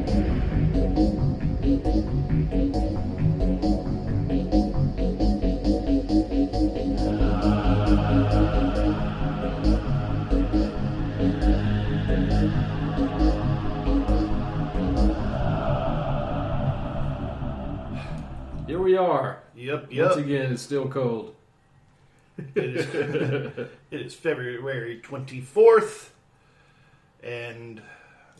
Here we are. Yep. Once again, it's still cold. It is February 24th, and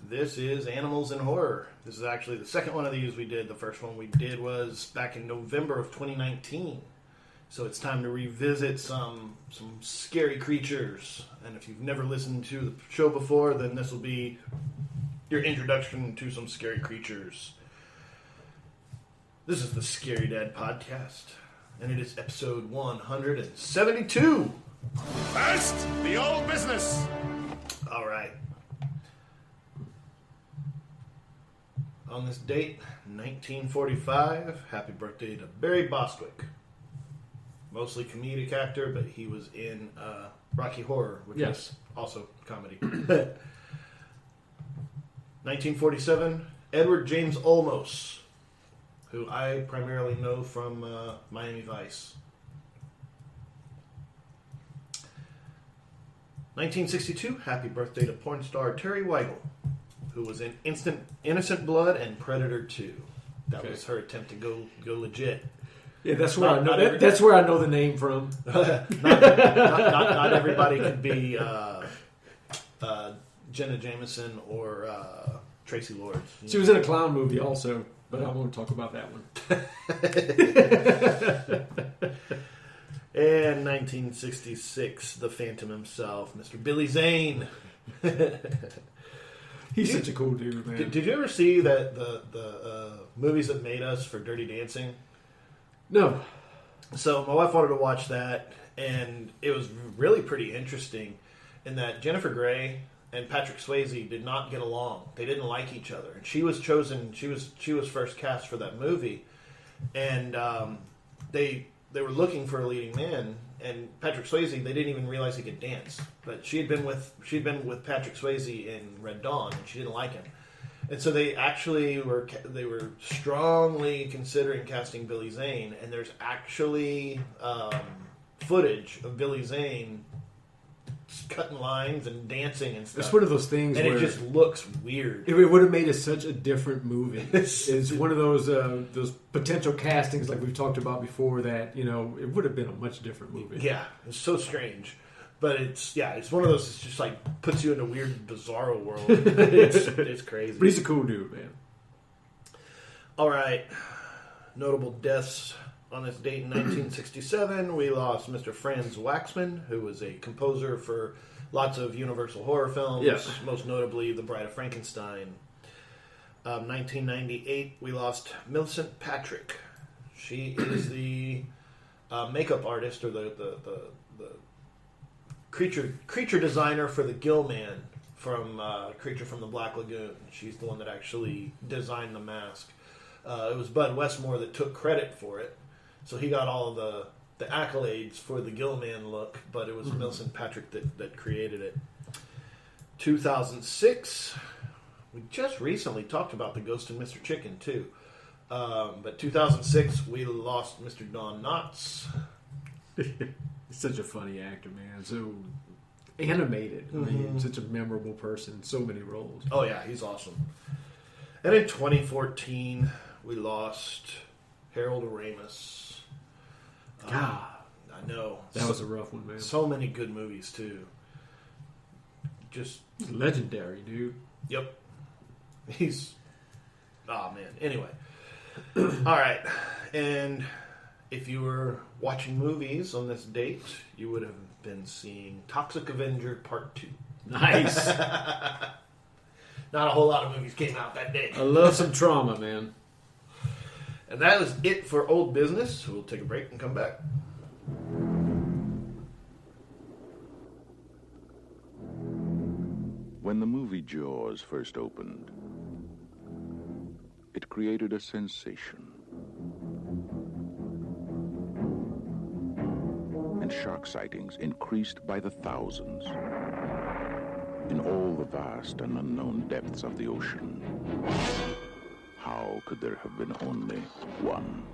this is Animals in Horror. This is actually the second one of these we did. The first one we did was back in November of 2019. So it's time to revisit some scary creatures. And if you've never listened to the show before, then this will be your introduction to some scary creatures. This is the Scarydad Podcast, and it is episode 172. First, the old business. All right. On this date, 1945, happy birthday to Barry Bostwick. Mostly comedic actor, but he was in Rocky Horror, which is also comedy. 1947, Edward James Olmos, who I primarily know from Miami Vice. 1962, happy birthday to porn star Terry Weigel, who was in Innocent Blood and Predator 2. That was her attempt to go legit. Yeah, that's where I know. That's where I know the name from. not everybody can be Jenna Jameson or Tracy Lords. She was in a clown movie also, but I won't talk about that one. And 1966, the Phantom himself, Mr. Billy Zane. He's such a cool dude, man. Did you ever see that the movies that made us for Dirty Dancing? No. So my wife wanted to watch that, and it was really pretty interesting in that Jennifer Grey and Patrick Swayze did not get along. They didn't like each other, and she was chosen. She was first cast for that movie, and they were looking for a leading man. And Patrick Swayze, they didn't even realize he could dance, but she'd been with Patrick Swayze in Red Dawn, and she didn't like him. And so they were strongly considering casting Billy Zane, and there's actually footage of Billy Zane cutting lines and dancing and stuff. It's one of those things, and where it just looks weird. It would have made it such a different movie. It's one of those potential castings, like we've talked about before, that it would have been a much different movie. Yeah, it's so strange. But it's one of those. It's just like puts you in a weird, bizarro world. It's crazy. But he's a cool dude, man. All right, notable deaths on this date in 1967. We lost Mr. Franz Waxman, who was a composer for lots of Universal horror films. Yes. Most notably, The Bride of Frankenstein. 1998, we lost Milton Patrick. She is the makeup artist or the creature designer for the Gill Man from Creature from the Black Lagoon. She's the one that actually designed the mask. It was Bud Westmore that took credit for it, so he got all of the accolades for the Gill Man look, but it was Milton Patrick that created it. 2006, we just recently talked about the Ghost and Mr. Chicken too, but 2006 we lost Mr. Don Knotts. He's such a funny actor, man. So animated. I mean, such a memorable person. So many roles. Oh, yeah. He's awesome. And in 2014, we lost Harold Ramis. God. I know. That was a rough one, man. So many good movies, too. Just legendary, dude. Yep. He's... Oh, man. Anyway. All right. And... if you were watching movies on this date, you would have been seeing Toxic Avenger Part 2. Nice. Not a whole lot of movies came out that day. I love some trauma, man. And that was it for Old Business. We'll take a break and come back. When the movie Jaws first opened, it created a sensation. And shark sightings increased by the thousands in all the vast and unknown depths of the ocean. How could there have been only one?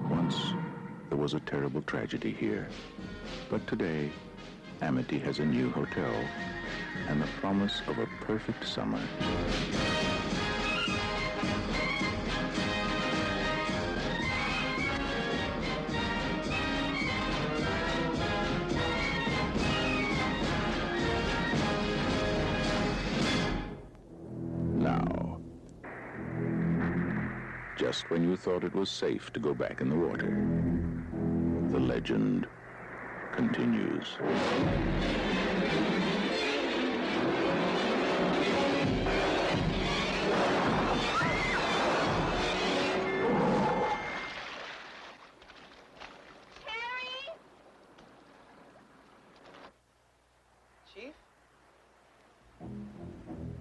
Once, there was a terrible tragedy here. But today, Amity has a new hotel and the promise of a perfect summer. Now, just when you thought it was safe to go back in the water, the legend continues.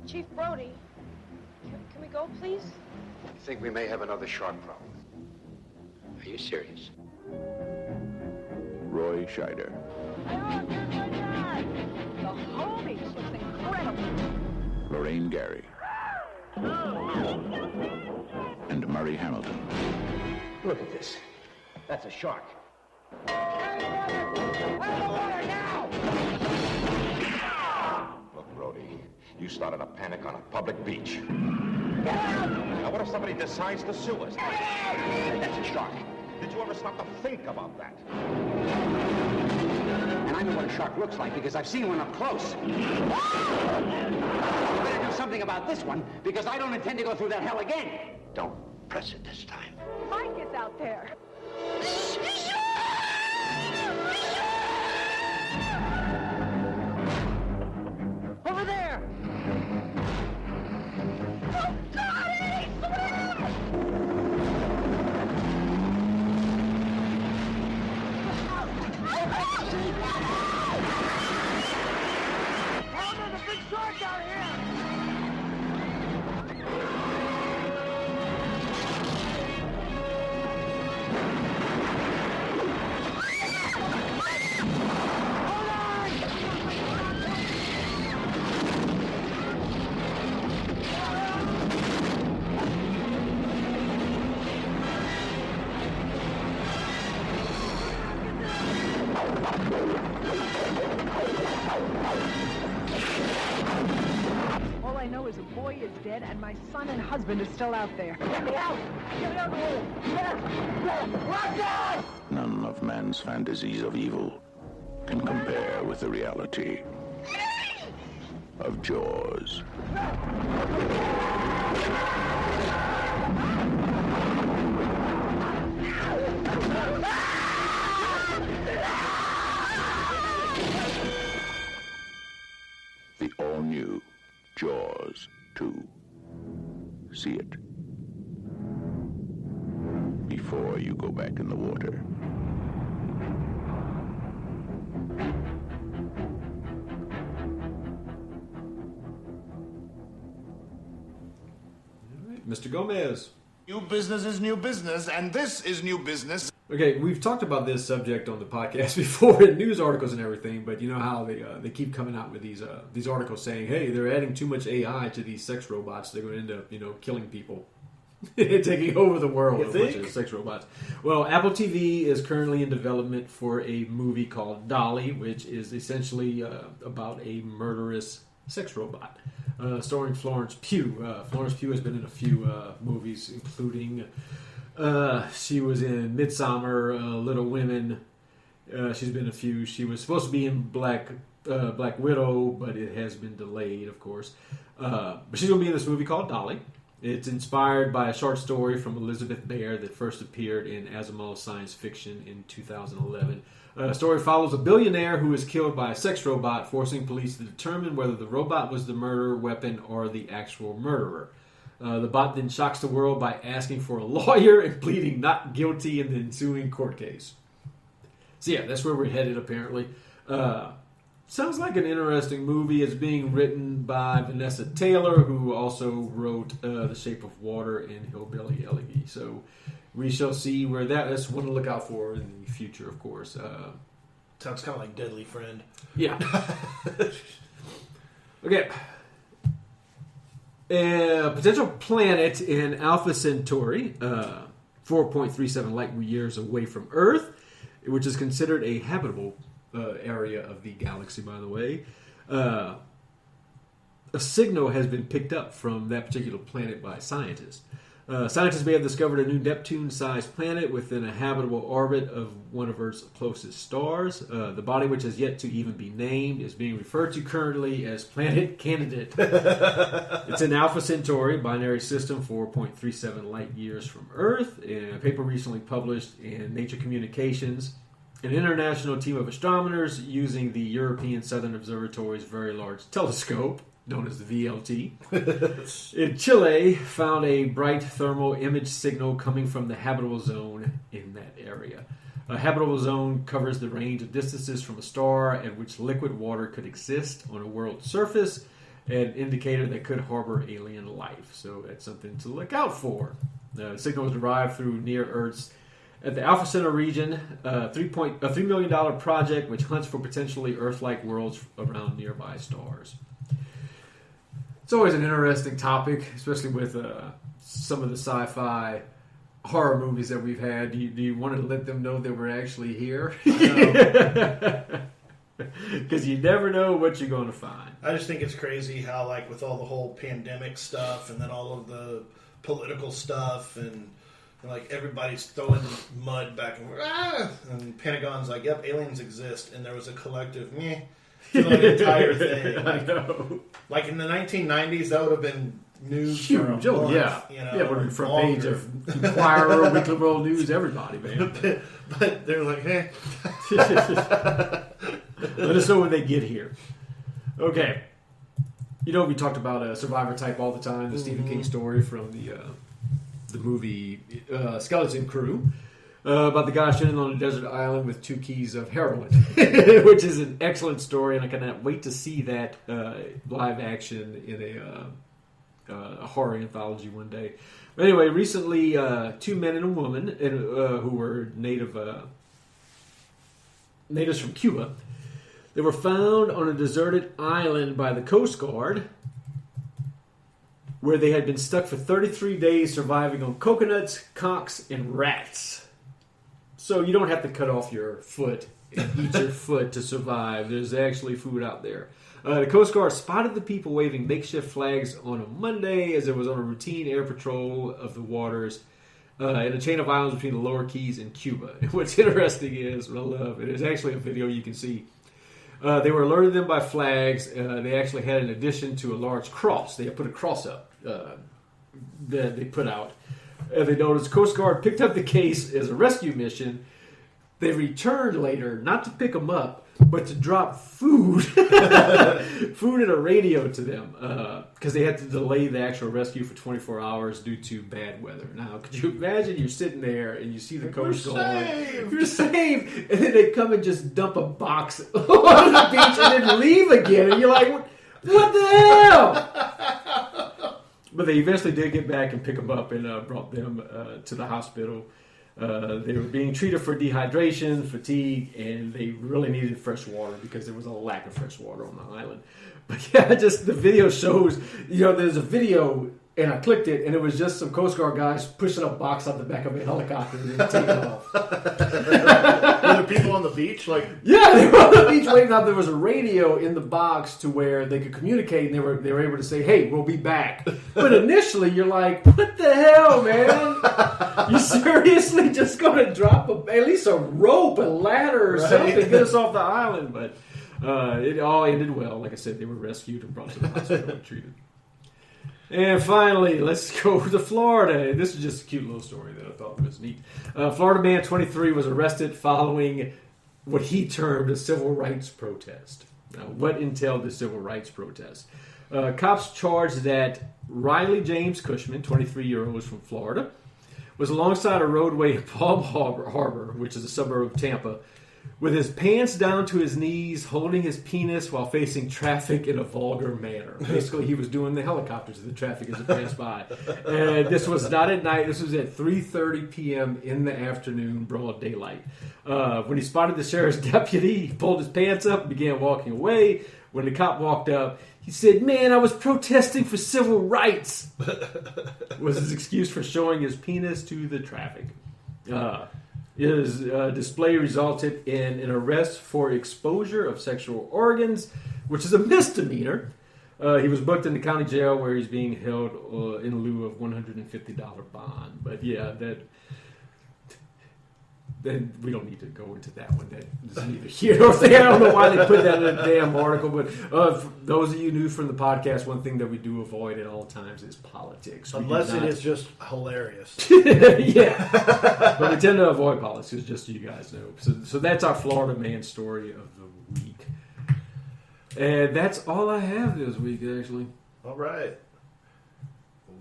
Chief Brody, can we go, please? I think we may have another shark problem. Are you serious? Roy Scheider. The whole beach looks incredible. Lorraine Gary. And Murray Hamilton. Look at this. That's a shark. Look, Brody, you started a panic on a public beach. Now, what if somebody decides to sue us? That's a shark. Did you ever stop to think about that? And I know what a shark looks like because I've seen one up close. You better do something about this one because I don't intend to go through that hell again. Don't press it this time. Mike is out there. Over there! Oh, God, Eddie, swim! Oh, there's a big shark out here! All I know is a boy is dead and my son and husband is still out there. Get me out! Get me out of the hole! Yes! Watch out! None of man's fantasies of evil can compare with the reality of Jaws. The all-new Jaws 2. See it before you go back in the water. Mr. Gomez. New business is new business, and this is new business. Okay, we've talked about this subject on the podcast before in news articles and everything, but you know how they keep coming out with these articles saying, hey, they're adding too much AI to these sex robots. They're going to end up, killing people. Taking over the world with a bunch of sex robots. Well, Apple TV is currently in development for a movie called Dolly, which is essentially about a murderous sex robot, starring Florence Pugh. Florence Pugh has been in a few movies, including she was in Midsommar, Little Women. She's been in a few. She was supposed to be in Black Widow, but it has been delayed, of course. But she's going to be in this movie called Dolly. It's inspired by a short story from Elizabeth Bear that first appeared in Asimov's science fiction in 2011. The story follows a billionaire who is killed by a sex robot, forcing police to determine whether the robot was the murder weapon or the actual murderer. The bot then shocks the world by asking for a lawyer and pleading not guilty in the ensuing court case. So yeah, that's where we're headed apparently. Sounds like an interesting movie. It's being written by Vanessa Taylor, who also wrote The Shape of Water and Hillbilly Elegy. So, we shall see where that's one to look out for in the future, of course. Sounds kind of like Deadly Friend. Yeah. Okay. A potential planet in Alpha Centauri, 4.37 light years away from Earth, which is considered a habitable area of the galaxy, by the way. A signal has been picked up from that particular planet by scientists. Scientists may have discovered a new Neptune-sized planet within a habitable orbit of one of Earth's closest stars. The body, which has yet to even be named, is being referred to currently as Planet Candidate. It's in Alpha Centauri, binary system, 4.37 light years from Earth. In a paper recently published in Nature Communications, an international team of astronomers using the European Southern Observatory's Very Large Telescope, known as the VLT, in Chile, found a bright thermal image signal coming from the habitable zone in that area. A habitable zone covers the range of distances from a star at which liquid water could exist on a world's surface, an indicator that could harbor alien life. So that's something to look out for. The signal was derived through near Earth's at the Alpha Centauri region, a $3 million project which hunts for potentially Earth-like worlds around nearby stars. It's always an interesting topic, especially with some of the sci-fi horror movies that we've had. Do you want to let them know that we're actually here? Because you never know what you're going to find. I just think it's crazy how, like, with all the whole pandemic stuff and then all of the political stuff and like everybody's throwing mud back and Pentagon's like, yep, aliens exist, and there was a collective meh to the entire thing. I know. Like in the 1990s, that would have been news Huge. for a month, Yeah. you know, Yeah, it would have been front longer. page of Inquirer, Weekly World News, everybody, man. But they're like, eh. Let us know when they get here. Okay. You know, we talked about a survivor type all the time, the Stephen King story from the movie Skeleton Crew, about the guy sitting on a desert island with 2 keys of heroin, which is an excellent story, and I cannot wait to see that live action in a horror anthology one day. But anyway, recently, 2 men and a woman who were natives from Cuba, they were found on a deserted island by the Coast Guard, where they had been stuck for 33 days surviving on coconuts, cocks, and rats. So you don't have to cut off your foot and eat your foot to survive. There's actually food out there. The Coast Guard spotted the people waving makeshift flags on a Monday as it was on a routine air patrol of the waters in a chain of islands between the Lower Keys and Cuba. And what's interesting is, what I love, it is actually a video you can see. They were alerted them by flags. They actually had an addition to a large cross. They had put a cross up that they put out. They noticed Coast Guard picked up the case as a rescue mission. They returned later, not to pick them up, but to drop food, food and a radio to them, because they had to delay the actual rescue for 24 hours due to bad weather. Now, could you imagine you're sitting there and you see the Coast Guard, you're saved, and then they come and just dump a box on the beach and then leave again, and you're like, what the hell? But they eventually did get back and pick them up and brought them to the hospital. They were being treated for dehydration, fatigue, and they really needed fresh water because there was a lack of fresh water on the island. But yeah, just the video shows, there's a video, and I clicked it, and it was just some Coast Guard guys pushing a box out the back of a helicopter and then taking off. Were there people on the beach? Yeah, they were on the beach waiting out. There was a radio in the box to where they could communicate, and they were able to say, hey, we'll be back. But initially, you're like, what the hell, man? You seriously just going to drop at least a rope, a ladder, or something to get us off the island? But it all ended well. Like I said, they were rescued and brought to the hospital and treated. And finally, let's go to Florida. This is just a cute little story that I thought was neat. Florida man 23 was arrested following what he termed a civil rights protest. Now, what entailed the civil rights protest? Cops charged that Riley James Cushman, 23-year-old from Florida, was alongside a roadway in Palm Harbor, which is a suburb of Tampa, with his pants down to his knees, holding his penis while facing traffic in a vulgar manner. Basically, he was doing the helicopter to the traffic as it passed by. And this was not at night. This was at 3:30 p.m. in the afternoon, broad daylight. When he spotted the sheriff's deputy, he pulled his pants up and began walking away. When the cop walked up, he said, "Man, I was protesting for civil rights," was his excuse for showing his penis to the traffic. His display resulted in an arrest for exposure of sexual organs, which is a misdemeanor. He was booked in the county jail where he's being held in lieu of $150 bond. But yeah, then we don't need to go into that one. That is neither here nor there. I don't know why they put that in a damn article. But for those of you new from the podcast, one thing that we do avoid at all times is politics. Unless it is just hilarious. Yeah. But we tend to avoid politics, just so you guys know. So that's our Florida man story of the week. And that's all I have this week, actually. All right.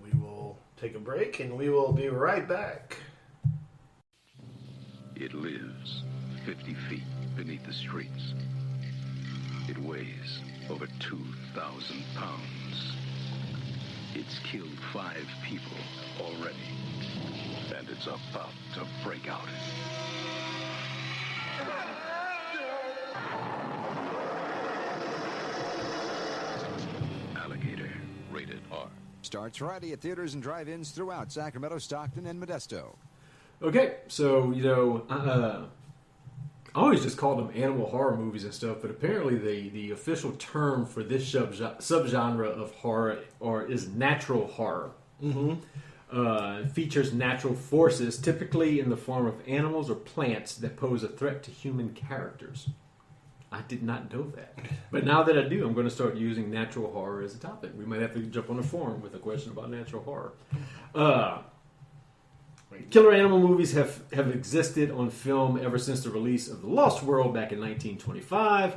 We will take a break, and we will be right back. It lives 50 feet beneath the streets. It weighs over 2,000 pounds. It's killed 5 people already. And it's about to break out. Alligator, rated R. Starts Friday at theaters and drive-ins throughout Sacramento, Stockton, and Modesto. Okay, so, I always just called them animal horror movies and stuff, but apparently the official term for this subgenre of horror is natural horror. Mm-hmm. Features natural forces, typically in the form of animals or plants that pose a threat to human characters. I did not know that. But now that I do, I'm going to start using natural horror as a topic. We might have to jump on a forum with a question about natural horror. Killer animal movies have existed on film ever since the release of The Lost World back in 1925.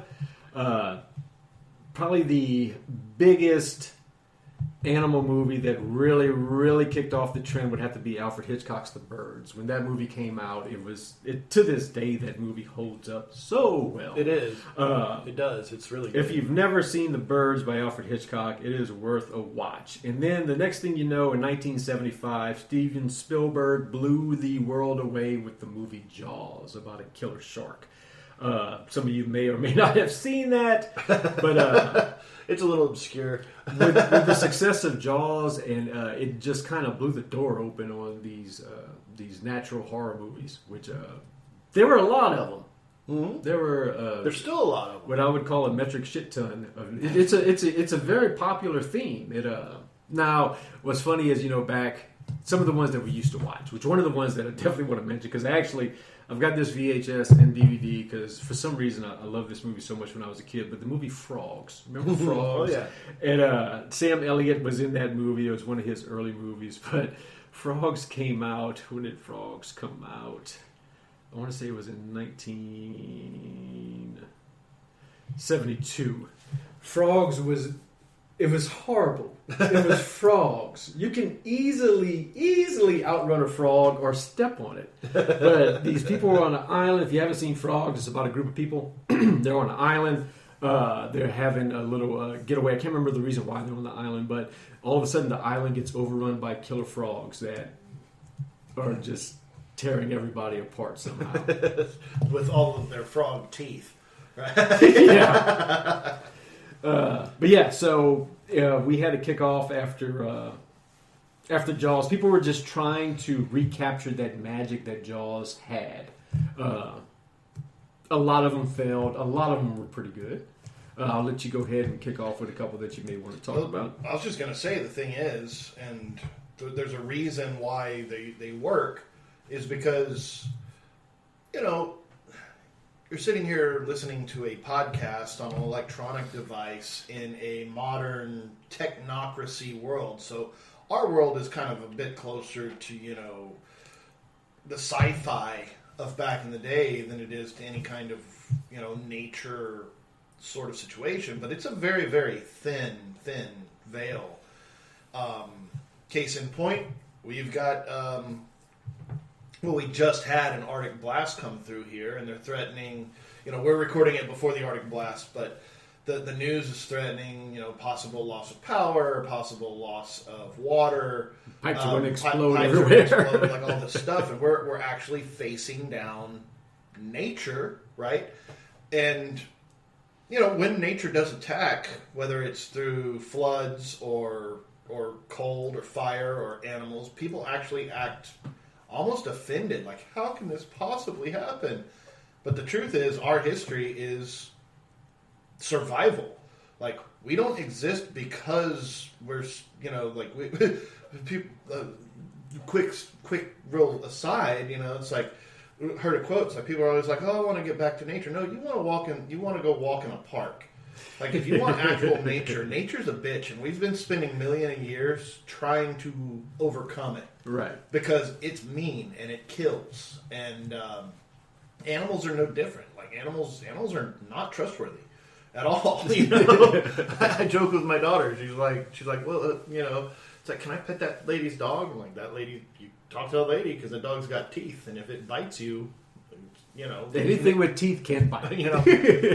Probably the biggest animal movie that really, really kicked off the trend would have to be Alfred Hitchcock's The Birds. When that movie came out, to this day, that movie holds up so well. It is. It does. It's really good. If you've never seen The Birds by Alfred Hitchcock, it is worth a watch. And then the next thing you know, in 1975, Steven Spielberg blew the world away with the movie Jaws about a killer shark. Some of you may or may not have seen that, but it's a little obscure. with the success of Jaws, and it just kind of blew the door open on these natural horror movies, which there were a lot of them. Mm-hmm. There's still a lot of them. What I would call a metric shit ton. It's a very popular theme. Now what's funny is back some of the ones that we used to watch, which one of the ones that I definitely want to mention because I've got this VHS and DVD because for some reason I love this movie so much when I was a kid. But the movie Frogs, remember Frogs? Oh yeah. And Sam Elliott was in that movie. It was one of his early movies. But Frogs came out. When did Frogs come out? I want to say it was in 1972. Frogs was. It was horrible. It was frogs. You can easily outrun a frog or step on it. But these people were on an island. If you haven't seen Frogs, it's about a group of people. They're on an island. They're having a little getaway. I can't remember the reason why they're on the island, but all of a sudden the island gets overrun by killer frogs that are just tearing everybody apart somehow. With all of their frog teeth. Right? Yeah. But yeah, so we had to kick off after Jaws. People were just trying to recapture that magic that Jaws had. A lot of them failed. A lot of them were pretty good. I'll let you go ahead and kick off with a couple that you may want to talk about. I was just going to say the thing is, and there's a reason why they work, is because, you're sitting here listening to a podcast on an electronic device in a modern technocracy world. So our world is kind of a bit closer to, the sci-fi of back in the day than it is to any kind of, nature sort of situation. But it's a very, very thin veil. Case in point, we've got Well, we just had an Arctic blast come through here, and they're threatening. We're recording it before the Arctic blast, but the news is threatening. Possible loss of power, possible loss of water. Pipes are going to explode pipes everywhere. Are going to explode, like all this stuff, and we're actually facing down nature, right? And when nature does attack, whether it's through floods or cold or fire or animals, people actually act almost offended, like, how can this possibly happen? But the truth is, our history is survival. Like, we don't exist because we're, people, quick real aside, it's like, heard a quote, it's like people are always like, oh, I want to get back to nature. No, you want to go walk in a park. Like, if you want actual nature, nature's a bitch, and we've been spending millions of years trying to overcome it. Right. Because it's mean, and it kills. And animals are no different. Like, animals are not trustworthy at all. I joke with my daughter. She's like, well, it's like, can I pet that lady's dog? I'm like, that lady, you talk to that lady because the dog's got teeth, and if it bites you, anything with teeth can bite.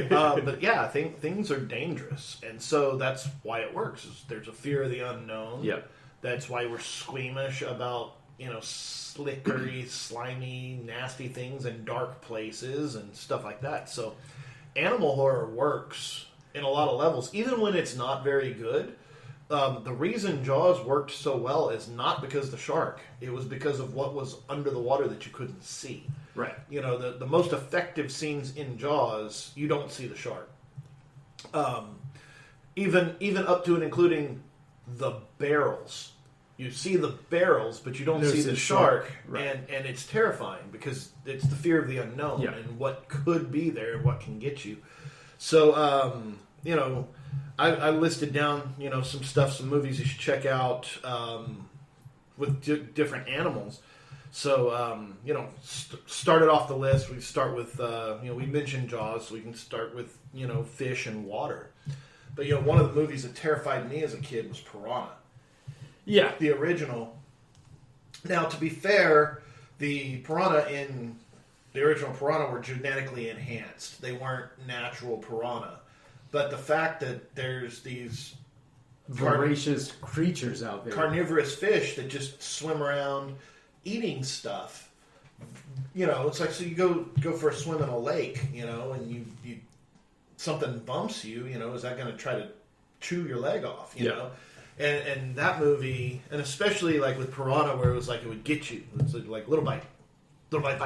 But yeah, things are dangerous, and so that's why it works. There's a fear of the unknown. Yep. That's why we're squeamish about slickery, slimy, nasty things in dark places and stuff like that. So animal horror works in a lot of levels, even when it's not very good. The reason Jaws worked so well is not because of the shark. It was because of what was under the water that you couldn't see. Right. The most effective scenes in Jaws, you don't see the shark. Even up to and including the barrels. You see the barrels, but you don't see the shark. Right. And it's terrifying because it's the fear of the unknown and what could be there and what can get you. So, I listed down, some movies you should check out with different animals. So, started off the list. We start with, we mentioned Jaws, so we can start with, fish and water. But, one of the movies that terrified me as a kid was Piranha. Yeah. The original. Now, to be fair, the piranha in the original Piranha were genetically enhanced. They weren't natural piranha. But the fact that there's these voracious creatures out there, carnivorous fish that just swim around eating stuff, it's like, so you go for a swim in a lake, and you something bumps you, is that going to try to chew your leg off, you know? And that movie, and especially like with Piranha, where it was like it would get you, it's like little bite, bite,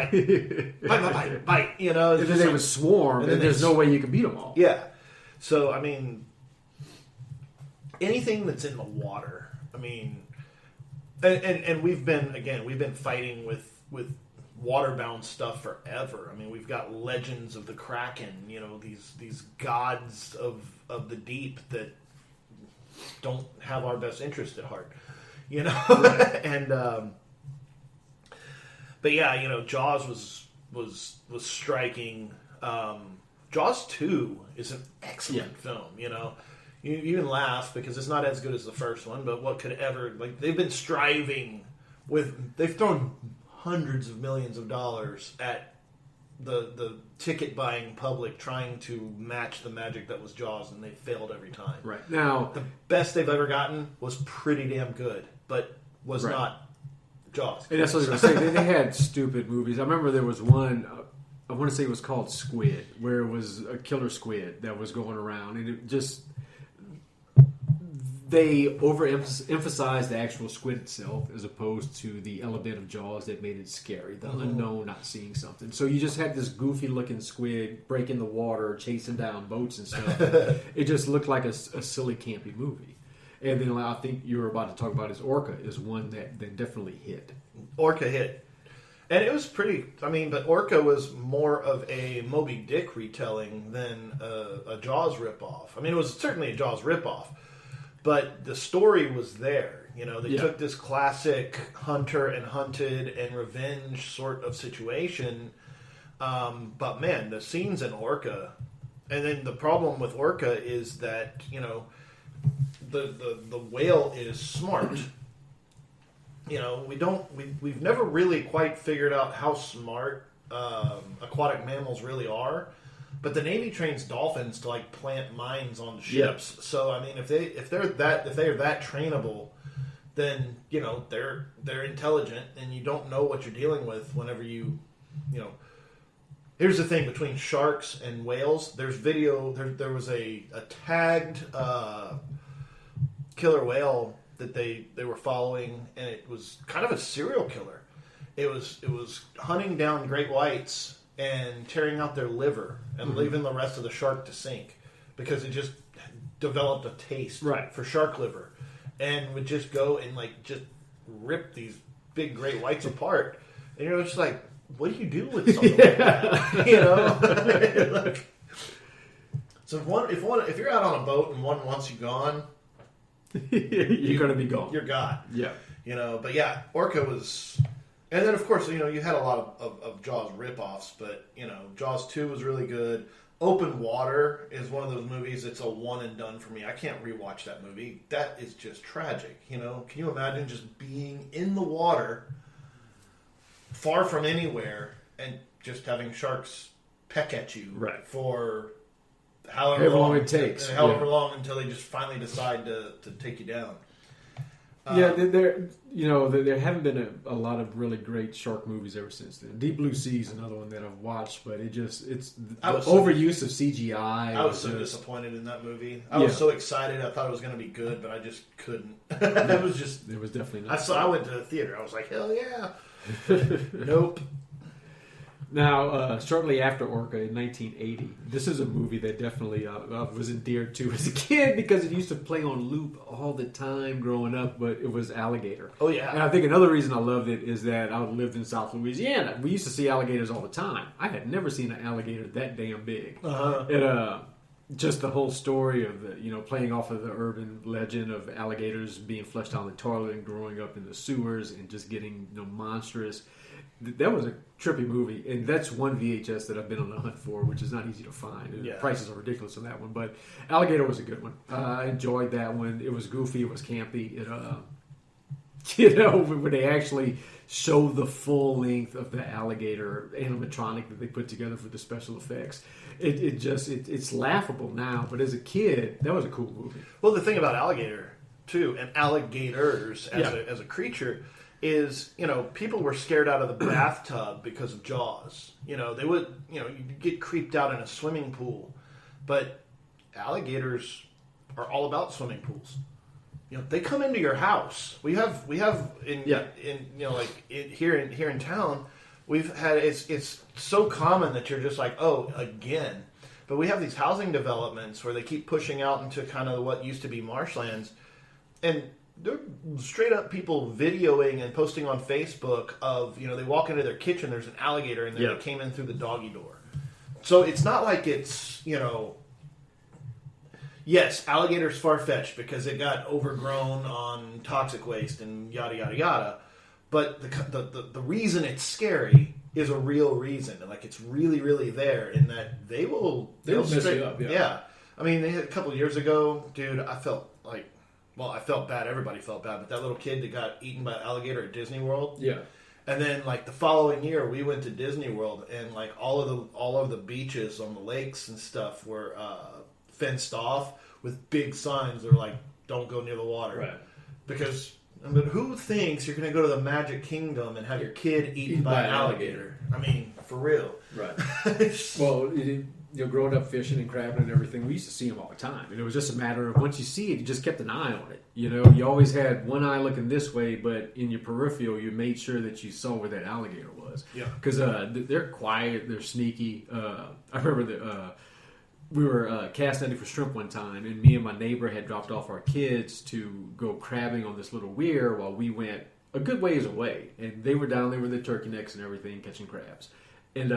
bite, and then they would swarm, and there's no way you can beat them all. Yeah. So, I mean, anything that's in the water, and we've been fighting with waterbound stuff forever. We've got legends of the Kraken, these gods of the deep that don't have our best interest at heart, and, but yeah, Jaws was striking. Jaws 2 is an excellent film, You even laugh because it's not as good as the first one, but what could ever... they've been striving with... They've thrown hundreds of millions of dollars at the ticket-buying public trying to match the magic that was Jaws, and they failed every time. Right. Now... The best they've ever gotten was pretty damn good, but was not Jaws. And that's what I was going to say. They had stupid movies. I remember there was one... I want to say it was called Squid, where it was a killer squid that was going around, and it just... They overemphasized the actual squid itself as opposed to the element of Jaws that made it scary, the unknown, not seeing something. So you just had this goofy-looking squid breaking the water, chasing down boats and stuff. It just looked like a silly, campy movie. And then I think you were about to talk about is Orca is one that definitely hit. Orca hit. And it was pretty... but Orca was more of a Moby Dick retelling than a Jaws ripoff. It was certainly a Jaws ripoff. But the story was there. They took this classic hunter and hunted and revenge sort of situation. But man, the scenes in Orca, and then the problem with Orca is that, the whale is smart. we've never really quite figured out how smart aquatic mammals really are. But the Navy trains dolphins to like plant mines on ships. Yeah. So I mean, if they're that trainable, then they're intelligent, and you don't know what you're dealing with whenever you. Here's the thing between sharks and whales. There's video. There was a tagged killer whale that they were following, and it was kind of a serial killer. It was hunting down great whites and tearing out their liver and leaving the rest of the shark to sink because it just developed a taste for shark liver, and would just go and like just rip these big great whites apart. And you're just like, what do you do with something like that? So if you're out on a boat and one wants you gone, you're going to be gone. You're gone. Yeah. But yeah, Orca was. And then, of course, you had a lot of Jaws ripoffs, but, Jaws 2 was really good. Open Water is one of those movies that's a one and done for me. I can't rewatch that movie. That is just tragic, Can you imagine just being in the water, far from anywhere, and just having sharks peck at you for however long it takes. However long until they just finally decide to take you down. There haven't been a lot of really great shark movies ever since then. Deep Blue Sea is another one that I've watched, but it's overuse of CGI. I was so disappointed in that movie. I was so excited. I thought it was going to be good, but I just couldn't. It was definitely not. I went to the theater. I was like, hell yeah. Nope. Now, shortly after Orca in 1980, this is a movie that definitely was endeared to as a kid because it used to play on loop all the time growing up, but it was Alligator. Oh, yeah. And I think another reason I loved it is that I lived in South Louisiana. We used to see alligators all the time. I had never seen an alligator that damn big. Uh-huh. Just the whole story of playing off of the urban legend of alligators being flushed down the toilet and growing up in the sewers and just getting monstrous. That was a trippy movie, and that's one VHS that I've been on the hunt for, which is not easy to find. The prices are ridiculous on that one, but Alligator was a good one. I enjoyed that one. It was goofy. It was campy. When they actually show the full length of the alligator animatronic that they put together for the special effects, it's laughable now, but as a kid, that was a cool movie. Well, the thing about Alligator, too, and alligators as a creature, is, people were scared out of the bathtub because of Jaws. They would, you'd get creeped out in a swimming pool. But alligators are all about swimming pools. They come into your house. We have here in town, we've had it's so common that you're just like, oh, again. But we have these housing developments where they keep pushing out into kind of what used to be marshlands, and they're straight up people videoing and posting on Facebook of, they walk into their kitchen, there's an alligator in there that came in through the doggy door. So it's not like it's, yes, alligator's far-fetched because it got overgrown on toxic waste and yada, yada, yada. But the reason it's scary is a real reason. Like, it's really, really there in that they'll mess you up, yeah. I mean, a couple of years ago, dude, I felt bad. Everybody felt bad. But that little kid that got eaten by an alligator at Disney World. Yeah. And then, the following year, we went to Disney World, and, all of the beaches on the lakes and stuff were fenced off with big signs that were don't go near the water. Right. Because, who thinks you're going to go to the Magic Kingdom and have your kid eaten by an alligator? I mean, for real. Right. Well, growing up fishing and crabbing and everything, we used to see them all the time. And it was just a matter of once you see it, you just kept an eye on it. You always had one eye looking this way, but in your peripheral, you made sure that you saw where that alligator was. Yeah. Because they're quiet, they're sneaky. I remember that we were cast netting for shrimp one time, and me and my neighbor had dropped off our kids to go crabbing on this little weir while we went a good ways away. And they were down there with the turkey necks and everything, catching crabs. And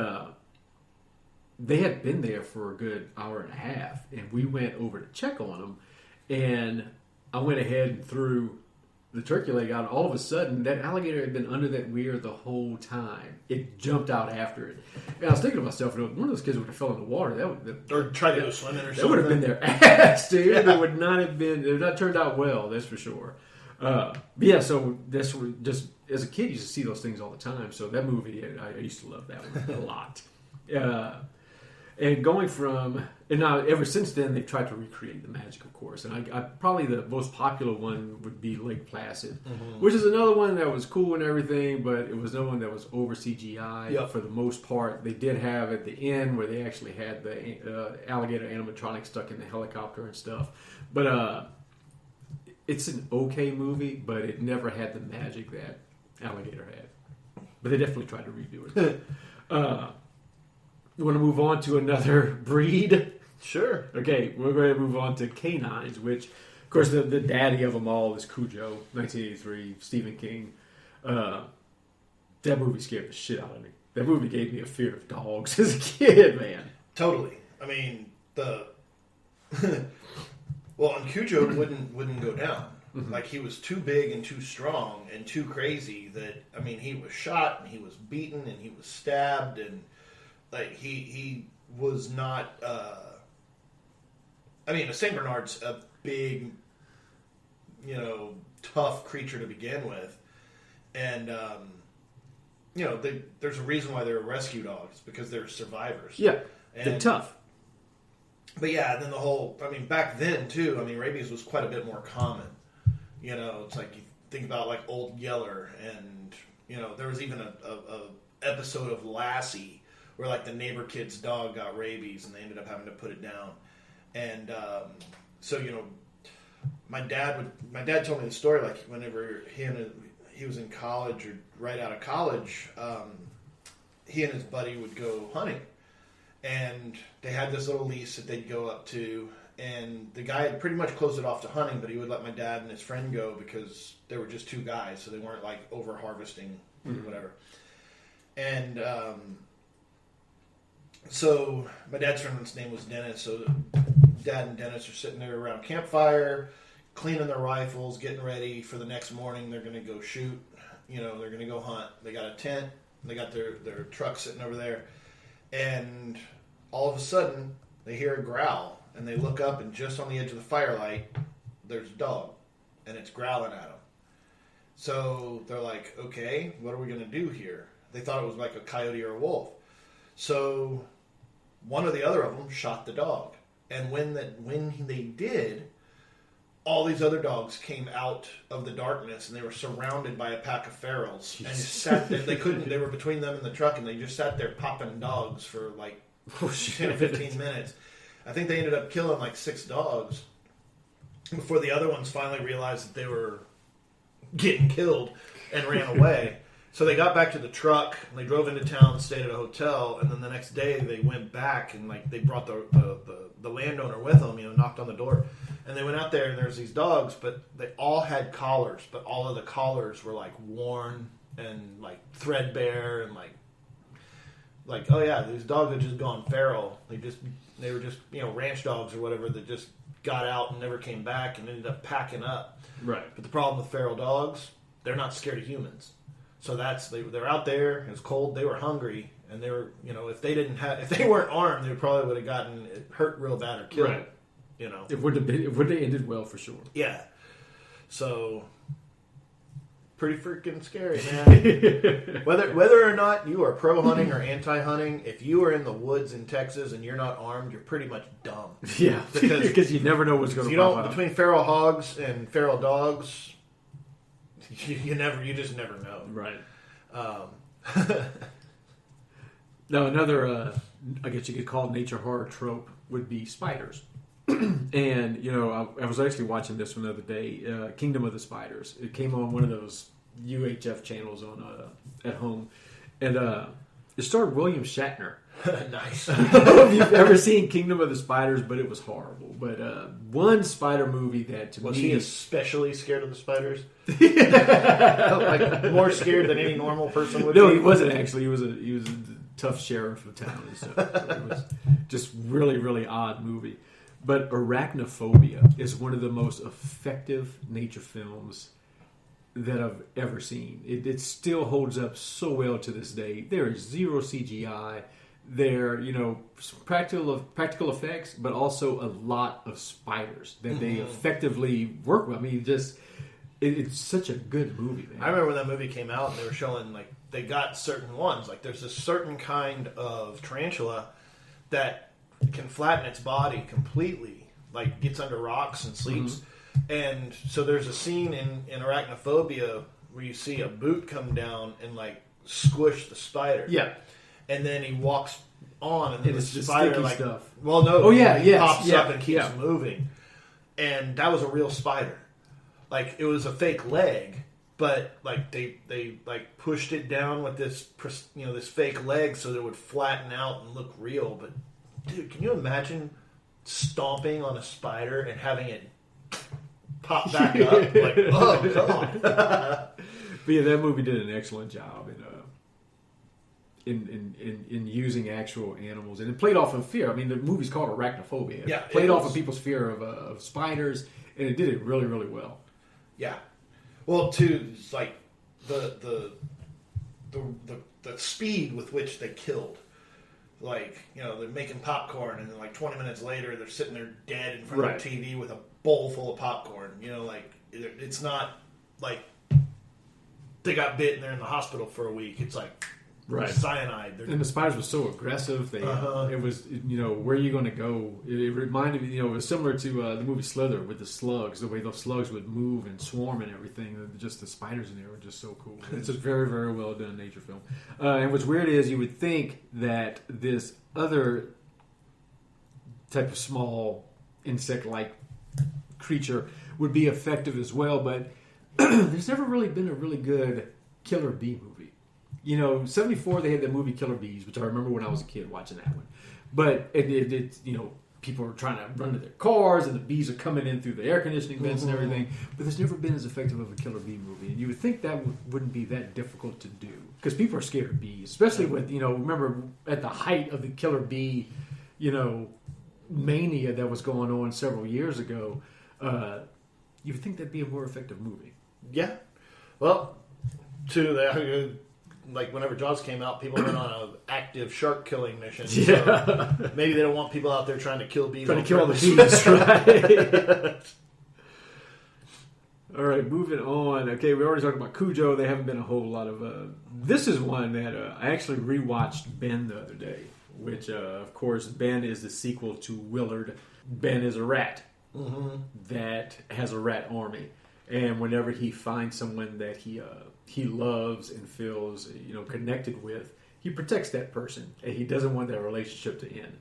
they had been there for a good hour and a half, and we went over to check on them, and I went ahead and threw the turkey leg out. All of a sudden, that alligator had been under that weir the whole time. It jumped out after it. And I was thinking to myself, one of those kids would have fell in the water. Or tried to go swimming or something. That would have been their ass, dude. It would not have turned out well, that's for sure. Yeah, so that's just as a kid, you used to see those things all the time. So that movie, I used to love that one a lot. And going from, and now ever since then, they've tried to recreate the magic, of course. And I probably the most popular one would be Lake Placid, which is another one that was cool and everything, but it was no one that was over CGI for the most part. They did have at the end where they actually had the alligator animatronic stuck in the helicopter and stuff. But it's an okay movie, but it never had the magic that Alligator had. But they definitely tried to redo it. You want to move on to another breed? Sure. Okay, we're going to move on to canines, which, of course, the daddy of them all is Cujo, 1983, Stephen King. That movie scared the shit out of me. That movie gave me a fear of dogs as a kid, man. Totally. I mean, well, and Cujo wouldn't go down. Like, he was too big and too strong and too crazy that, I mean, he was shot and he was beaten and he was stabbed and, like, he was not, I mean, a St. Bernard's a big, tough creature to begin with. And, there's a reason why they're rescue dogs, because they're survivors. Yeah, they're tough. But yeah, and then back then too, rabies was quite a bit more common. It's like you think about like Old Yeller, and there was even a episode of Lassie where like the neighbor kid's dog got rabies and they ended up having to put it down. And so my dad told me the story, like whenever he was in college or right out of college, he and his buddy would go hunting. And they had this little lease that they'd go up to, and the guy had pretty much closed it off to hunting, but he would let my dad and his friend go because they were just two guys, so they weren't like over harvesting or whatever. And so my dad's friend's name was Dennis, so Dad and Dennis are sitting there around campfire, cleaning their rifles, getting ready for the next morning. They're going to go shoot, they're going to go hunt. They got a tent, they got their truck sitting over there. And all of a sudden, they hear a growl, and they look up, and just on the edge of the firelight, there's a dog, and it's growling at them. So they're like, okay, what are we going to do here? They thought it was like a coyote or a wolf. So one or the other of them shot the dog. And when they did, all these other dogs came out of the darkness, and they were surrounded by a pack of ferals. And just sat there. They were between them and the truck, and they just sat there popping dogs for like 10 or 15 minutes. I think they ended up killing like 6 dogs before the other ones finally realized that they were getting killed and ran away. So they got back to the truck, and they drove into town, stayed at a hotel, and then the next day they went back, and like they brought the landowner with them, knocked on the door. And they went out there, and there's these dogs, but they all had collars, but all of the collars were like worn and like threadbare, and like oh yeah, these dogs had just gone feral. They were just ranch dogs or whatever that just got out and never came back and ended up packing up. Right. But the problem with feral dogs, they're not scared of humans. So they're out there. It was cold. They were hungry, and they were if they weren't armed, they probably would have gotten hurt real bad or killed. Right. It would have ended well for sure. Yeah. So pretty freaking scary, man. whether or not you are pro hunting or anti hunting, if you are in the woods in Texas and you're not armed, you're pretty much dumb. Yeah, because you never know what's going to pop out. Between feral hogs and feral dogs, you just never know. Right. Now another, I guess you could call nature horror trope would be spiders. And, I was actually watching this one the other day, Kingdom of the Spiders. It came on one of those UHF channels on at home. And it starred William Shatner. Nice. I don't know if you've ever seen Kingdom of the Spiders, but it was horrible. But one spider movie that to me... Was he especially scared of the spiders? Like more scared than any normal person would be? No, he wasn't actually. He was a tough sheriff of town and stuff. So it was just really, really odd movie. But Arachnophobia is one of the most effective nature films that I've ever seen. It still holds up so well to this day. There is zero CGI. There, practical effects, but also a lot of spiders that they effectively work with. it's such a good movie, man. I remember when that movie came out, and they were showing, like, they got certain ones. Like, there's a certain kind of tarantula that can flatten its body completely, like, gets under rocks and sleeps. And so there's a scene in Arachnophobia where you see a boot come down and, like, squish the spider. Yeah. And then he walks on, and then the it's just spider, sticky like, stuff. well, no, he pops up and keeps yeah. moving. And that was a real spider. Like, it was a fake leg, but, like, they like pushed it down with this, this fake leg so that it would flatten out and look real. But, dude, can you imagine stomping on a spider and having it pop back up? Like, oh, come on. But yeah, that movie did an excellent job in using actual animals, and it played off of fear. I mean, the movie's called Arachnophobia. Yeah, it played off of people's fear of spiders, and it did it really, really well. Yeah. Well, too, it's like the speed with which they killed. Like, they're making popcorn, and then, like, 20 minutes later, they're sitting there dead in front of the TV with a bowl full of popcorn. Like, it's not like they got bit and they're in the hospital for a week. It's like cyanide. And the spiders were so aggressive. They it was, where are you going to go? It reminded me, it was similar to the movie Slither with the slugs, the way those slugs would move and swarm and everything. Just the spiders in there were just so cool. It's a very, very well done nature film. And what's weird is you would think that this other type of small insect-like creature would be effective as well, but there's never really been a really good killer bee movie. 74 they had that movie Killer Bees, which I remember when I was a kid watching that one. But it people are trying to run to their cars, and the bees are coming in through the air conditioning vents and everything. But there's never been as effective of a killer bee movie, and you would think that wouldn't be that difficult to do because people are scared of bees, especially with remember at the height of the killer bee, mania that was going on several years ago. You would think that'd be a more effective movie. Yeah. Well, like whenever Jaws came out, people went on an active shark killing mission. Yeah. So maybe they don't want people out there trying to kill bees. Trying to kill all the bees, right? All right, moving on. Okay, we already talked about Cujo. There haven't been a whole lot of... this is one that I actually rewatched Ben the other day, which, of course, Ben is the sequel to Willard. Ben is a rat that has a rat army. And whenever he finds someone that he loves and feels connected with, he protects that person, and he doesn't want that relationship to end.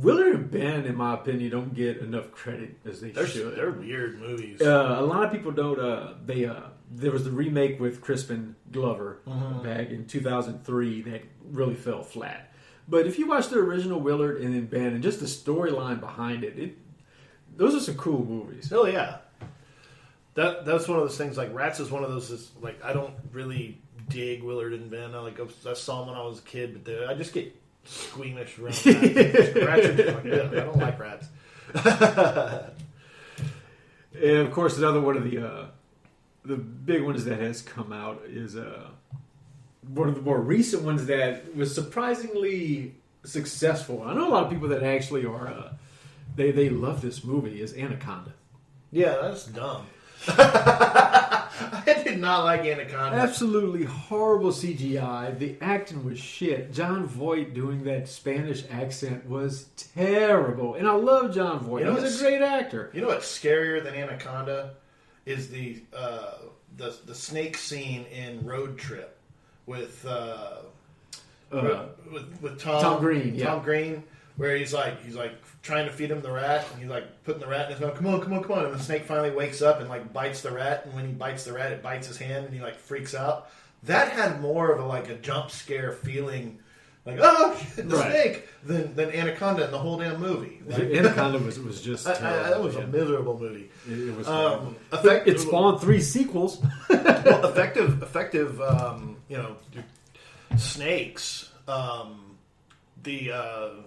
Willard and Ben, in my opinion, don't get enough credit as they should. They're weird movies. A lot of people don't. There was the remake with Crispin Glover back in 2003 that really fell flat. But if you watch the original Willard and then Ben and just the storyline behind it, those are some cool movies. Oh yeah. That's one of those things. Like Rats is one of those. Like I don't really dig Willard and Ben. I saw them when I was a kid, but I just get squeamish around rats. Rats are just like, I don't like rats. And of course, another one of the big ones that has come out is one of the more recent ones that was surprisingly successful. I know a lot of people that actually are they love this movie. Is Anaconda? Yeah, that's dumb. I did not like Anaconda. Absolutely horrible CGI. The acting was shit. John Voight doing that Spanish accent was terrible. And I love John Voight. He's a great actor. You know what's scarier than Anaconda is the snake scene in Road Trip with Tom Green. Yeah. Tom Green, where he's like trying to feed him the rat, and he's like putting the rat in his mouth. Come on, and the snake finally wakes up and like bites the rat, and when he bites the rat, it bites his hand, and he like freaks out. That had more of a jump scare feeling, like snake, than Anaconda in the whole damn movie. Like, Anaconda was just terrible. That was a miserable movie. It was. It spawned 3 sequels. Well, effective. Snakes. The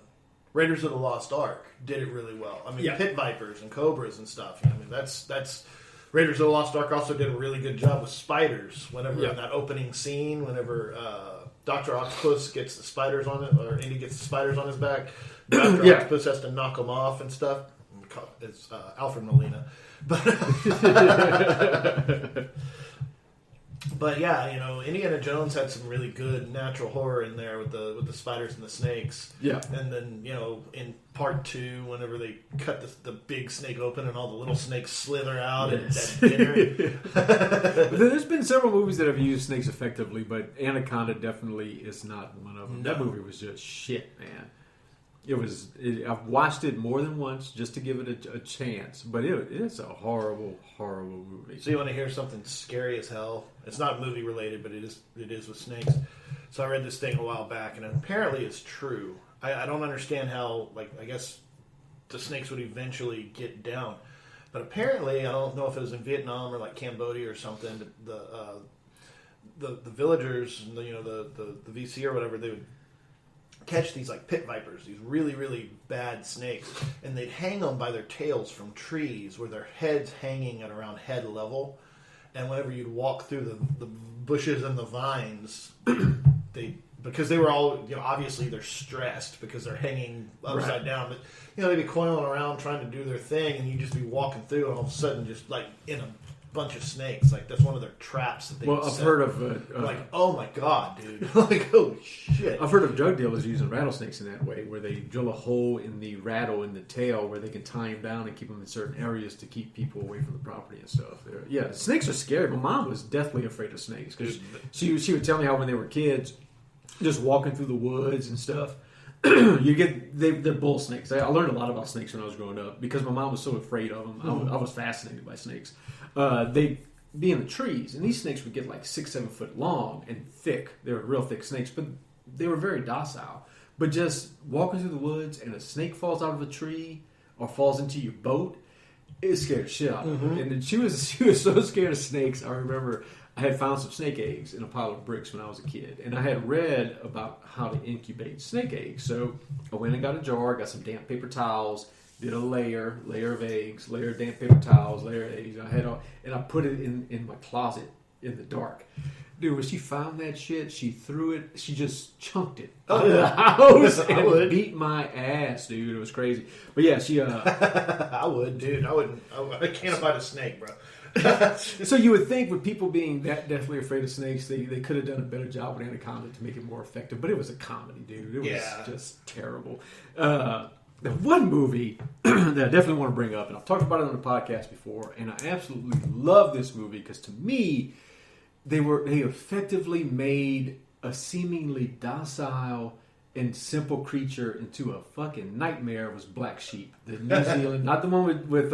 Raiders of the Lost Ark did it really well. I mean, pit vipers and cobras and stuff. I mean, that's Raiders of the Lost Ark also did a really good job with spiders. Whenever in that opening scene, whenever Dr. Octopus gets the spiders on it, or Indy gets the spiders on his back, Dr. Octopus has to knock them off and stuff. It's Alfred Molina. But yeah, you know, Indiana Jones had some really good natural horror in there with the spiders and the snakes. Yeah. And then, you know, in part 2, whenever they cut the big snake open and all the little snakes slither out at dinner. There's been several movies that have used snakes effectively, but Anaconda definitely is not one of them. No. That movie was just shit, man. I've watched it more than once just to give it a chance, but it's a horrible, horrible movie. So you want to hear something scary as hell? It's not movie related, but it is with snakes. So I read this thing a while back, and apparently it's true. I don't understand how, like, I guess the snakes would eventually get down. But apparently, I don't know if it was in Vietnam or like Cambodia or something, the villagers, the VC or whatever, they would catch these like pit vipers, these really, really bad snakes, and they'd hang them by their tails from trees where their heads hanging at around head level. And whenever you'd walk through the bushes and the vines, because they were all, you know, obviously they're stressed because they're hanging upside down, but you know, they'd be coiling around trying to do their thing, and you'd just be walking through, and all of a sudden, just like in a bunch of snakes, like that's one of their traps that they I've heard of like, oh my god, dude. Like, oh shit. I've heard of drug dealers using rattlesnakes in that way, where they drill a hole in the rattle in the tail where they can tie them down and keep them in certain areas to keep people away from the property and stuff. Yeah, snakes are scary. My mom was deathly afraid of snakes because she would tell me how when they were kids, just walking through the woods and stuff, they're bull snakes. I learned a lot about snakes when I was growing up because my mom was so afraid of them. I was fascinated by snakes. They'd be in the trees, and these snakes would get like 6-7 foot long and thick. They were real thick snakes, but they were very docile. But just walking through the woods and a snake falls out of a tree or falls into your boat, it scared the shit out of her. And she was so scared of snakes. I remember I had found some snake eggs in a pile of bricks when I was a kid, and I had read about how to incubate snake eggs. So I went and got a jar, got some damp paper towels, did a layer of eggs, layer of damp paper towels, layer of eggs. And I put it in my closet in the dark. Dude, when she found that shit, she threw it. She just chunked it out of the house and beat my ass, dude. It was crazy. But yeah, she. I would, dude. I can't abide a snake, bro. So you would think with people being that deathly afraid of snakes, they could have done a better job with Anaconda to make it more effective. But it was a comedy, dude. It was just terrible. The one movie that I definitely want to bring up, and I've talked about it on the podcast before, and I absolutely love this movie because to me, they effectively made a seemingly docile and simple creature into a fucking nightmare. Was Black Sheep, the New Zealand, not the one with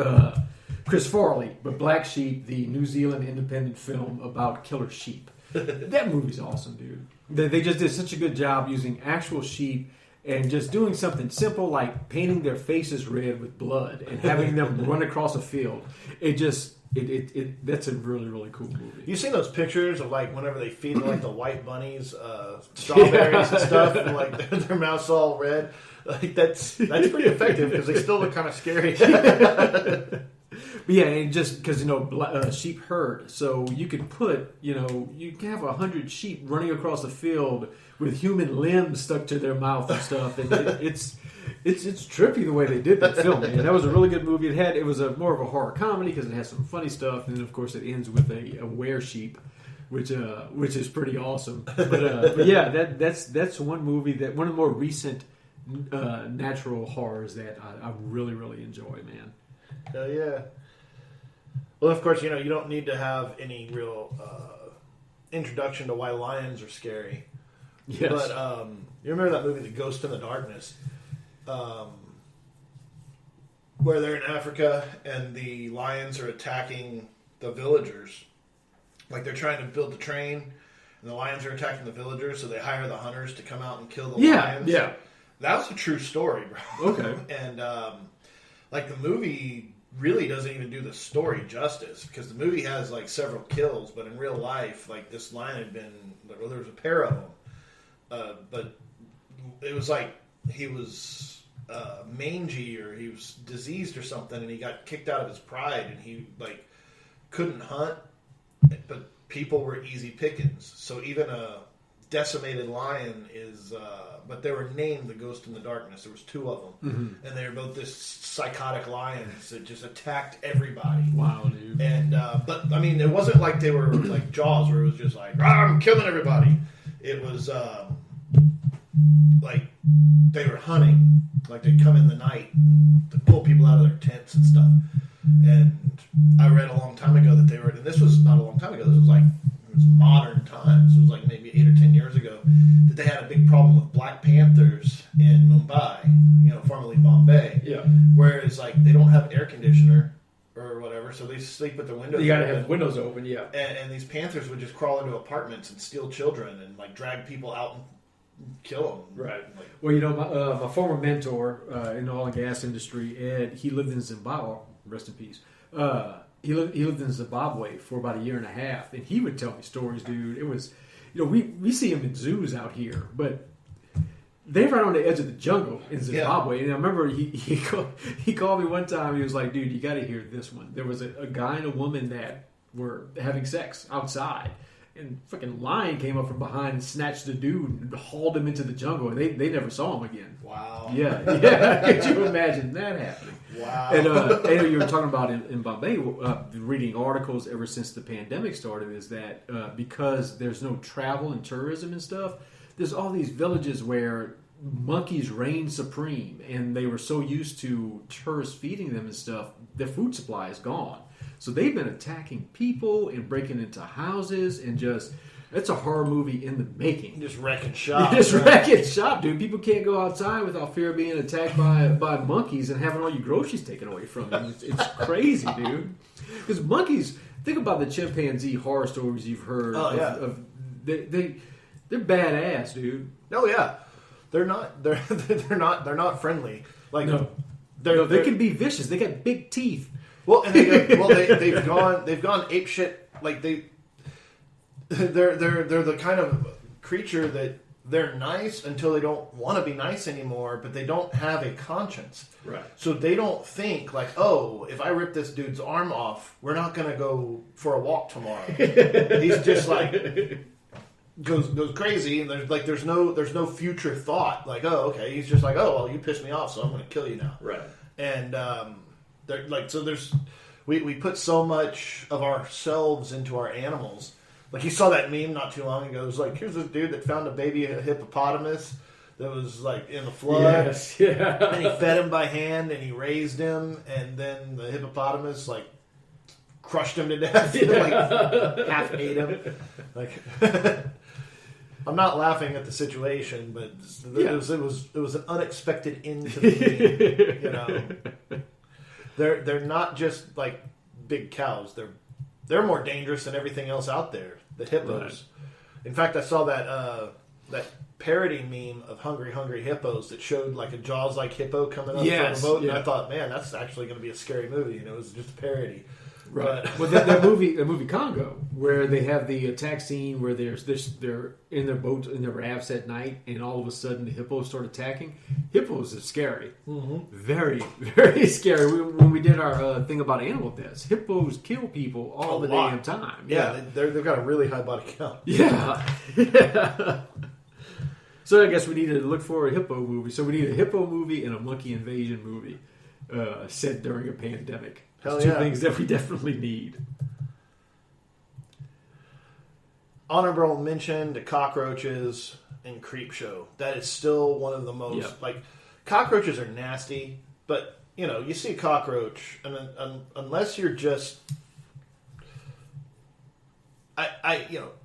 Chris Farley, but Black Sheep, the New Zealand independent film about killer sheep. That movie's awesome, dude. They just did such a good job using actual sheep and just doing something simple like painting their faces red with blood and having them run across a field. That's a really, really cool movie. You seen those pictures of like whenever they feed like the white bunnies strawberries and stuff, and like their mouths all red? Like that's pretty effective because they still look kind of scary. But yeah, and just because sheep herd, so you could put you can have 100 sheep running across the field with human limbs stuck to their mouth and stuff, and it's trippy the way they did that film. Man, that was a really good movie. It was more of a horror comedy because it has some funny stuff, and then of course it ends with a were sheep, which is pretty awesome. But yeah, that's one movie that one of the more recent natural horrors that I really, really enjoy, man. Hell yeah. Well, of course, you don't need to have any real introduction to why lions are scary. Yes. But you remember that movie, The Ghost in the Darkness, where they're in Africa and the lions are attacking the villagers. Like they're trying to build the train, and the lions are attacking the villagers, so they hire the hunters to come out and kill the lions. Yeah. That was a true story, bro. Okay. And like the movie really doesn't even do the story justice because the movie has like several kills, but in real life, like this lion had been, well, there was a pair of them, but it was like he was mangy or he was diseased or something, and he got kicked out of his pride, and he like couldn't hunt, but people were easy pickings. So even decimated lion is, but they were named the Ghost in the Darkness. There was 2 of them, and they were both this psychotic lions that just attacked everybody. Wow, dude. And but I mean, it wasn't like they were like Jaws, where it was just like I'm killing everybody. It was like they were hunting, like they'd come in the night to pull people out of their tents and stuff. And I read a long time ago that they were, and this was not a long time ago. This was like modern times. It was like maybe 8 or 10 years ago that they had a big problem with Black Panthers in Mumbai, formerly Bombay. Yeah. Whereas like they don't have air conditioner or whatever, so they sleep with their windows. You gotta open. have windows open, yeah. And these panthers would just crawl into apartments and steal children and like drag people out and kill them. Right. Well, my former mentor in the oil and gas industry, Ed, he lived in Zimbabwe. Rest in peace. He lived in Zimbabwe for about 1.5 years, and he would tell me stories, dude. It was, we see him in zoos out here, but they're right on the edge of the jungle in Zimbabwe. Yeah. And I remember he called me one time. He was like, "Dude, you got to hear this one." There was a guy and a woman that were having sex outside, and fucking lion came up from behind and snatched the dude and hauled him into the jungle, and they never saw him again. Wow. Yeah. Could you imagine that happening? Wow. And you were talking about in Bombay, reading articles ever since the pandemic started, is that because there's no travel and tourism and stuff, there's all these villages where monkeys reign supreme, and they were so used to tourists feeding them and stuff, their food supply is gone. So they've been attacking people and breaking into houses and just... It's a horror movie in the making. Just wrecking shop. Wrecking shop, dude. People can't go outside without fear of being attacked by monkeys and having all your groceries taken away from them. It's crazy, dude. Because monkeys, think about the chimpanzee horror stories you've heard. They're badass, dude. Oh yeah, they're not friendly. Like no, they can be vicious. They got big teeth. Well, and they've gone apeshit. Like they're the kind of creature that they're nice until they don't want to be nice anymore, but they don't have a conscience. Right. So they don't think like, oh, if I rip this dude's arm off, we're not going to go for a walk tomorrow. He's just like goes crazy, and there's no future thought. Like, oh, okay, he's just like, oh, well, you pissed me off, so I'm going to kill you now. Right. And they're like, so we put so much of ourselves into our animals. Like, you saw that meme not too long ago. It was like, here's this dude that found a baby hippopotamus that was, like, in the flood. Yes, yeah. And he fed him by hand, and he raised him, and then the hippopotamus, like, crushed him to death. Yeah. Like, half ate him. Like, I'm not laughing at the situation, but it was an unexpected end to the meme, They're not just, like, big cows. They're more dangerous than everything else out there. The hippos. Right. In fact, I saw that parody meme of Hungry Hungry Hippos that showed like a Jaws-like hippo coming up from a boat, and I thought, man, that's actually going to be a scary movie. It was just a parody. Right. Well, that movie Congo, where they have the attack scene where they're in their boat in their rafts at night, and all of a sudden the hippos start attacking. Hippos are scary, very, very scary. When we did our thing about animal deaths, hippos kill people all the damn time. Yeah, they've got a really high body count. Yeah. So I guess we need to look for a hippo movie. So we need a hippo movie and a monkey invasion movie set during a pandemic. Two things that we definitely need. Honorable mention to cockroaches and Creepshow. That is still one of the most like cockroaches are nasty, but you see a cockroach, and unless you're just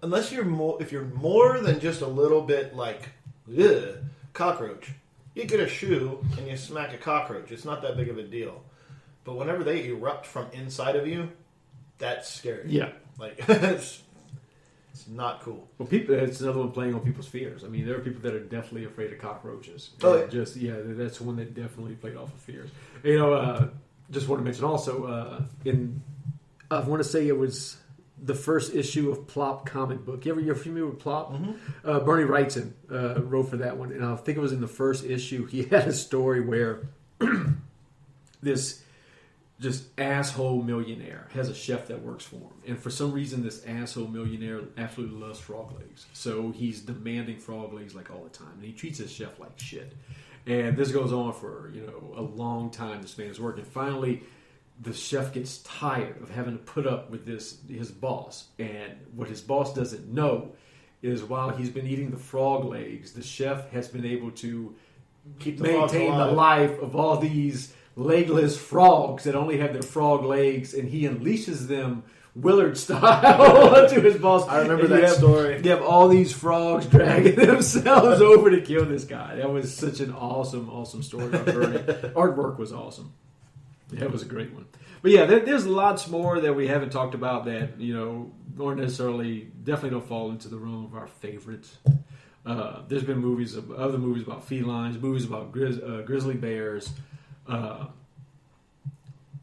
unless you're more, if you're more than just a little bit like cockroach, you get a shoe and you smack a cockroach. It's not that big of a deal. But whenever they erupt from inside of you, that's scary. Yeah. Like, it's not cool. Well, it's another one playing on people's fears. I mean, there are people that are definitely afraid of cockroaches. That's one that definitely played off of fears. Just want to mention also, I want to say it was the first issue of Plop comic book. You're familiar with Plop? Mm-hmm. Bernie Wrightson wrote for that one. And I think it was in the first issue. He had a story where just asshole millionaire has a chef that works for him. And for some reason, this asshole millionaire absolutely loves frog legs. So he's demanding frog legs like all the time. And he treats his chef like shit. And this goes on for, a long time. This man is working. Finally, the chef gets tired of having to put up with his boss. And what his boss doesn't know is while he's been eating the frog legs, the chef has been able to maintain the life of all these legless frogs that only have their frog legs, and he unleashes them Willard style to his boss. I remember that story. You have all these frogs dragging themselves over to kill this guy. That was such an awesome story about Bernie. Artwork was awesome. Yeah, it was a great one. But yeah, there's lots more that we haven't talked about that, aren't necessarily, definitely don't fall into the realm of our favorites. There's been other movies about felines, movies about grizzly bears, a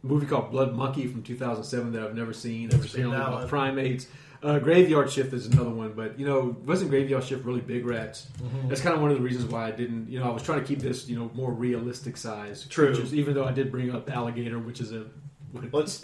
movie called Blood Monkey from 2007 that I've never seen. It's apparently about primates. Graveyard Shift is another one, but wasn't Graveyard Shift really big rats? Mm-hmm. That's kind of one of the reasons why I didn't. I was trying to keep this more realistic size creatures, even though I did bring up Alligator, which is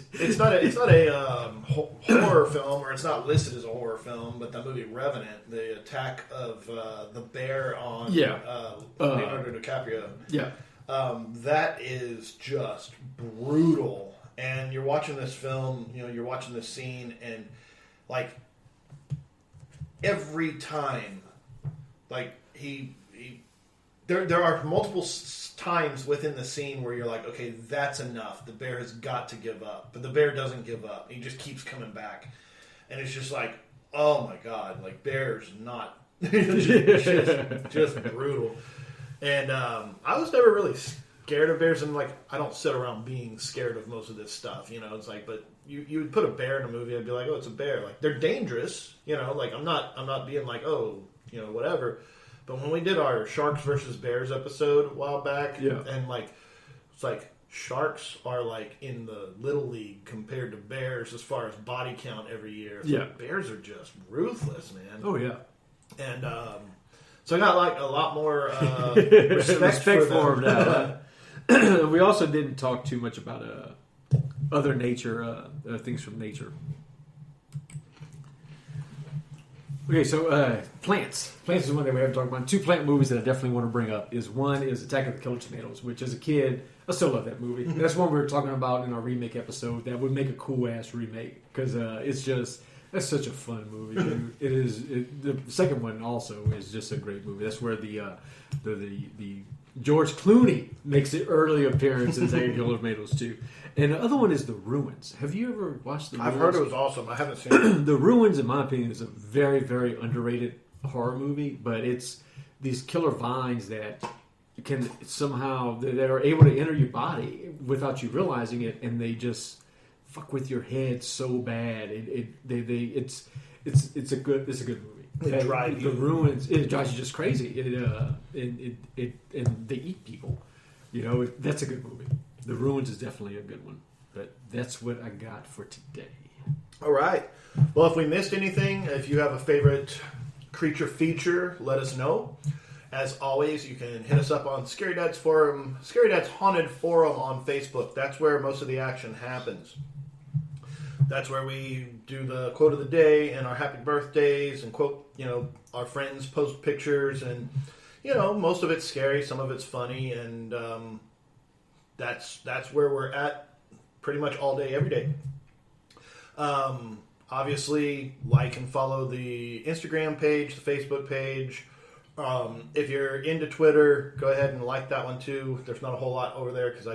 it's not a horror film, or it's not listed as a horror film, but that movie Revenant, the attack of the bear on Leonardo DiCaprio. Yeah. That is just brutal. And you're watching this film, you're watching this scene, and like every time, like there are multiple times within the scene where you're like, okay, that's enough. The bear has got to give up, but the bear doesn't give up. He just keeps coming back, and it's just like, oh my god, like bear's not just brutal. And I was never really scared of bears, and like I don't sit around being scared of most of this stuff, It's like, but you would put a bear in a movie, I'd be like, oh, it's a bear. Like they're dangerous, Like I'm not being like, oh, whatever. But when we did our Sharks versus Bears episode a while back, and like it's like sharks are like in the little league compared to bears as far as body count every year. So like, bears are just ruthless, man. Oh yeah, and so I got like a lot more respect for them now. We also didn't talk too much about other nature things from nature. Okay, so plants. Plants is one that we haven't talked about. Two plant movies that I definitely want to bring up is one is Attack of the Killer Tomatoes, which as a kid, I still love that movie. Mm-hmm. That's one we were talking about in our remake episode that would make a cool-ass remake because that's such a fun movie, dude. The second one also is just a great movie. That's where the George Clooney makes an early appearance in Attack of the Killer Tomatoes too. And the other one is The Ruins. Have you ever watched The Ruins? I've heard it was awesome. I haven't seen it. The Ruins, in my opinion, is a very, very underrated horror movie. But it's these killer vines that can somehow that are able to enter your body without you realizing it, and they just fuck with your head so bad. It's a good movie. The Ruins. It drives you just crazy. And they eat people. That's a good movie. The Ruins is definitely a good one. But that's what I got for today. All right. Well, if we missed anything, if you have a favorite creature feature, let us know. As always, you can hit us up on Scarydad's forum, Scarydad's Haunted Forum on Facebook. That's where most of the action happens. That's where we do the quote of the day and our happy birthdays and quote, our friends post pictures and, most of it's scary, some of it's funny, and that's where we're at pretty much all day, every day. Obviously, like and follow the Instagram page, the Facebook page. If you're into Twitter, go ahead and like that one too. There's not a whole lot over there because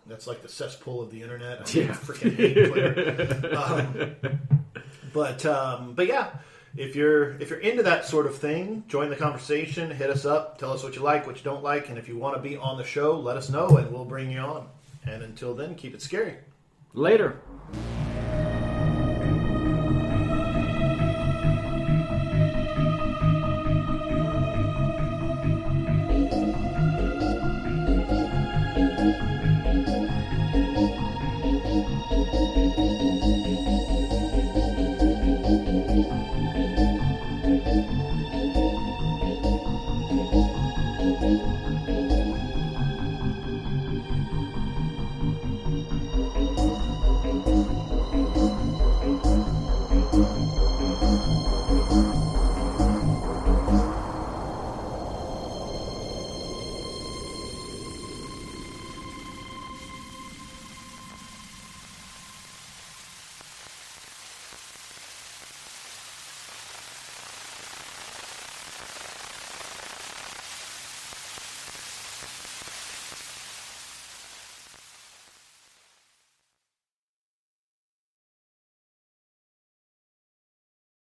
that's like the cesspool of the internet. I freaking hate Twitter. But yeah, if you're into that sort of thing, join the conversation. Hit us up. Tell us what you like, what you don't like, and if you want to be on the show, let us know, and we'll bring you on. And until then, keep it scary. Later.